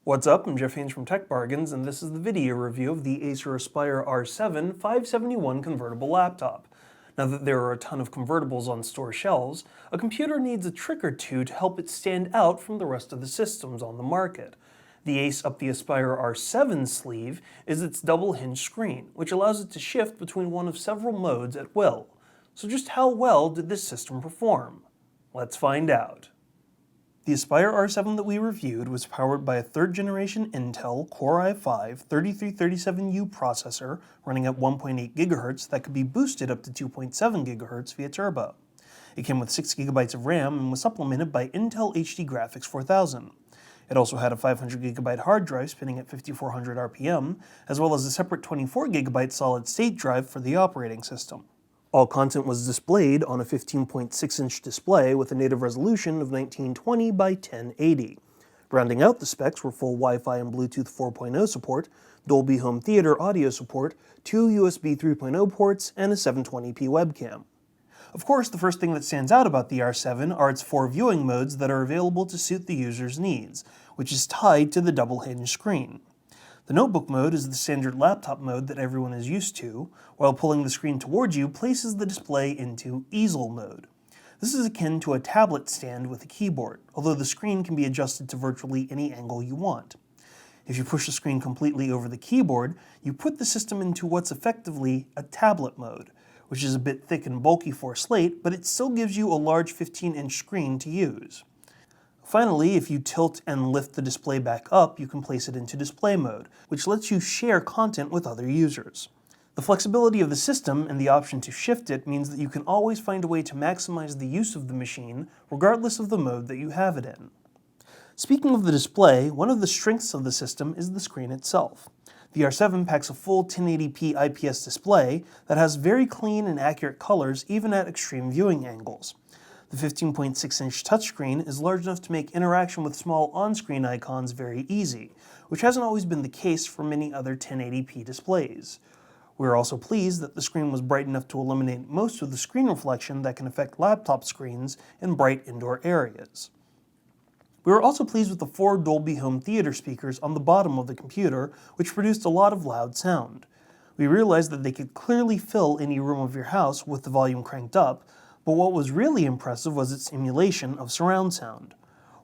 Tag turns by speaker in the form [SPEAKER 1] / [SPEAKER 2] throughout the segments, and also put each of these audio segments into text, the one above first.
[SPEAKER 1] What's up? I'm Jeff Haynes from Tech Bargains, and this is the video review of the Acer Aspire R7-571 convertible laptop. Now that there are a ton of convertibles on store shelves, a computer needs a trick or two to help it stand out from the rest of the systems on the market. The ace up the Aspire R7 sleeve is its double hinge screen, which allows it to shift between one of several modes at will. So just how well did this system perform? Let's find out. The Aspire R7 that we reviewed was powered by a 3rd generation Intel Core i5-3337U processor running at 1.8 GHz that could be boosted up to 2.7 GHz via turbo. It came with 6 GB of RAM and was supplemented by Intel HD Graphics 4000. It also had a 500 GB hard drive spinning at 5400 RPM, as well as a separate 24 GB solid-state drive for the operating system. All content was displayed on a 15.6-inch display with a native resolution of 1920 by 1080. Rounding out the specs were full Wi-Fi and Bluetooth 4.0 support, Dolby Home Theater audio support, 2 USB 3.0 ports, and a 720p webcam. Of course, the first thing that stands out about the R7 are its 4 viewing modes that are available to suit the user's needs, which is tied to the double hinge screen. The notebook mode is the standard laptop mode that everyone is used to, while pulling the screen towards you places the display into easel mode. This is akin to a tablet stand with a keyboard, although the screen can be adjusted to virtually any angle you want. If you push the screen completely over the keyboard, you put the system into what's effectively a tablet mode, which is a bit thick and bulky for a slate, but it still gives you a large 15-inch screen to use. Finally, if you tilt and lift the display back up, you can place it into display mode, which lets you share content with other users. The flexibility of the system and the option to shift it means that you can always find a way to maximize the use of the machine, regardless of the mode that you have it in. Speaking of the display, one of the strengths of the system is the screen itself. The R7 packs a full 1080p IPS display that has very clean and accurate colors even at extreme viewing angles. The 15.6-inch touchscreen is large enough to make interaction with small on-screen icons very easy, which hasn't always been the case for many other 1080p displays. We're also pleased that the screen was bright enough to eliminate most of the screen reflection that can affect laptop screens in bright indoor areas. We were also pleased with the 4 Dolby Home Theater speakers on the bottom of the computer, which produced a lot of loud sound. We realized that they could clearly fill any room of your house with the volume cranked up, but what was really impressive was its emulation of surround sound.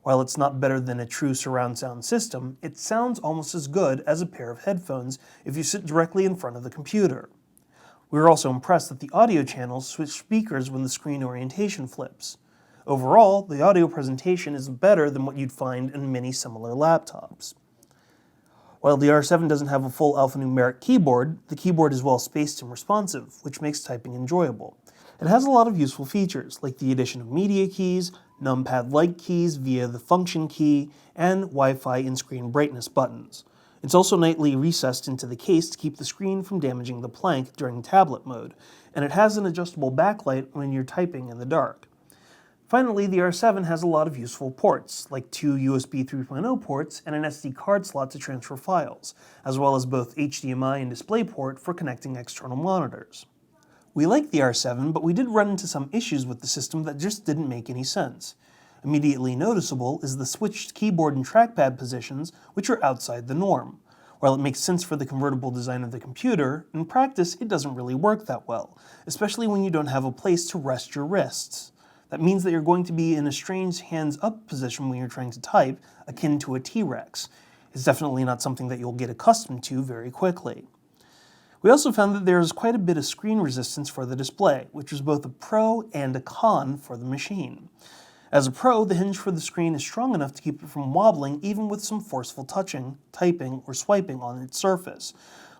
[SPEAKER 1] While it's not better than a true surround sound system, it sounds almost as good as a pair of headphones if you sit directly in front of the computer. We were also impressed that the audio channels switch speakers when the screen orientation flips. Overall, the audio presentation is better than what you'd find in many similar laptops. While the R7 doesn't have a full alphanumeric keyboard, the keyboard is well spaced and responsive, which makes typing enjoyable. It has a lot of useful features, like the addition of media keys, numpad-like keys via the function key, and Wi-Fi and screen brightness buttons. It's also nightly recessed into the case to keep the screen from damaging the plank during tablet mode, and it has an adjustable backlight when you're typing in the dark. Finally, the R7 has a lot of useful ports, like 2 USB 3.0 ports and an SD card slot to transfer files, as well as both HDMI and DisplayPort for connecting external monitors. We like the R7, but we did run into some issues with the system that just didn't make any sense. Immediately noticeable is the switched keyboard and trackpad positions, which are outside the norm. While it makes sense for the convertible design of the computer, in practice it doesn't really work that well, especially when you don't have a place to rest your wrists. That means that you're going to be in a strange hands-up position when you're trying to type, akin to a T-Rex. It's definitely not something that you'll get accustomed to very quickly. We also found that there is quite a bit of screen resistance for the display, which is both a pro and a con for the machine. As a pro, the hinge for the screen is strong enough to keep it from wobbling even with some forceful touching, typing, or swiping on its surface.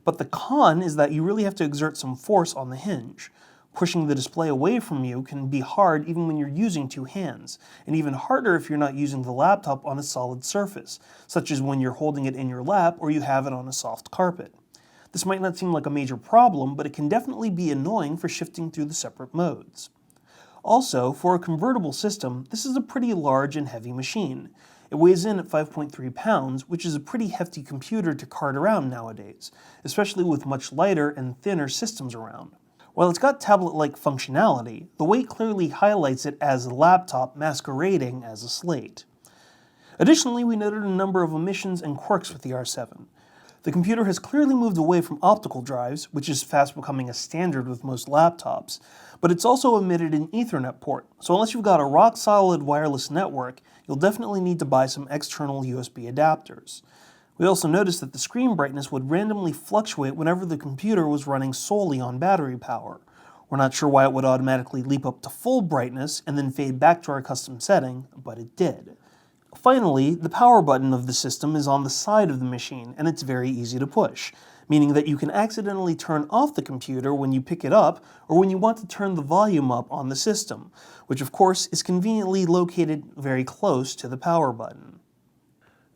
[SPEAKER 1] But the con is that you really have to exert some force on the hinge. Pushing the display away from you can be hard even when you're using 2 hands, and even harder if you're not using the laptop on a solid surface, such as when you're holding it in your lap or you have it on a soft carpet. This might not seem like a major problem, but it can definitely be annoying for shifting through the separate modes. Also, for a convertible system, this is a pretty large and heavy machine. It weighs in at 5.3 pounds, which is a pretty hefty computer to cart around nowadays, especially with much lighter and thinner systems around. While it's got tablet-like functionality, the weight clearly highlights it as a laptop masquerading as a slate. Additionally, we noted a number of omissions and quirks with the R7. The computer has clearly moved away from optical drives, which is fast becoming a standard with most laptops, but it's also omitted an Ethernet port, so unless you've got a rock-solid wireless network, you'll definitely need to buy some external USB adapters. We also noticed that the screen brightness would randomly fluctuate whenever the computer was running solely on battery power. We're not sure why it would automatically leap up to full brightness and then fade back to our custom setting, but it did. Finally, the power button of the system is on the side of the machine, and it's very easy to push, meaning that you can accidentally turn off the computer when you pick it up or when you want to turn the volume up on the system, which of course is conveniently located very close to the power button.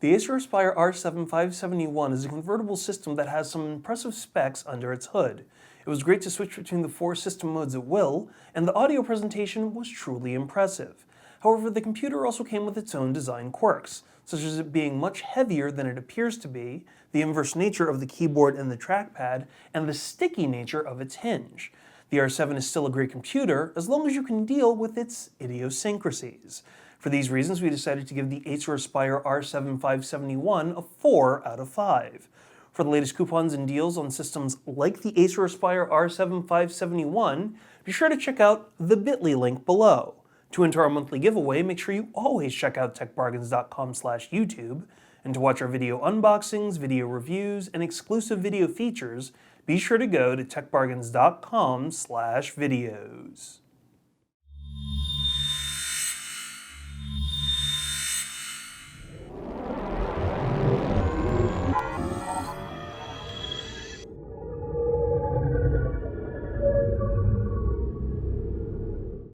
[SPEAKER 1] The Acer Aspire R7-571 is a convertible system that has some impressive specs under its hood. It was great to switch between the 4 system modes at will, and the audio presentation was truly impressive. However, the computer also came with its own design quirks, such as it being much heavier than it appears to be, the inverse nature of the keyboard and the trackpad, and the sticky nature of its hinge. The R7 is still a great computer, as long as you can deal with its idiosyncrasies. For these reasons, we decided to give the Acer Aspire R7-571 a 4 out of 5. For the latest coupons and deals on systems like the Acer Aspire R7-571, be sure to check out the bit.ly link below. To enter our monthly giveaway, make sure you always check out techbargains.com/YouTube, and to watch our video unboxings, video reviews, and exclusive video features, be sure to go to techbargains.com/videos.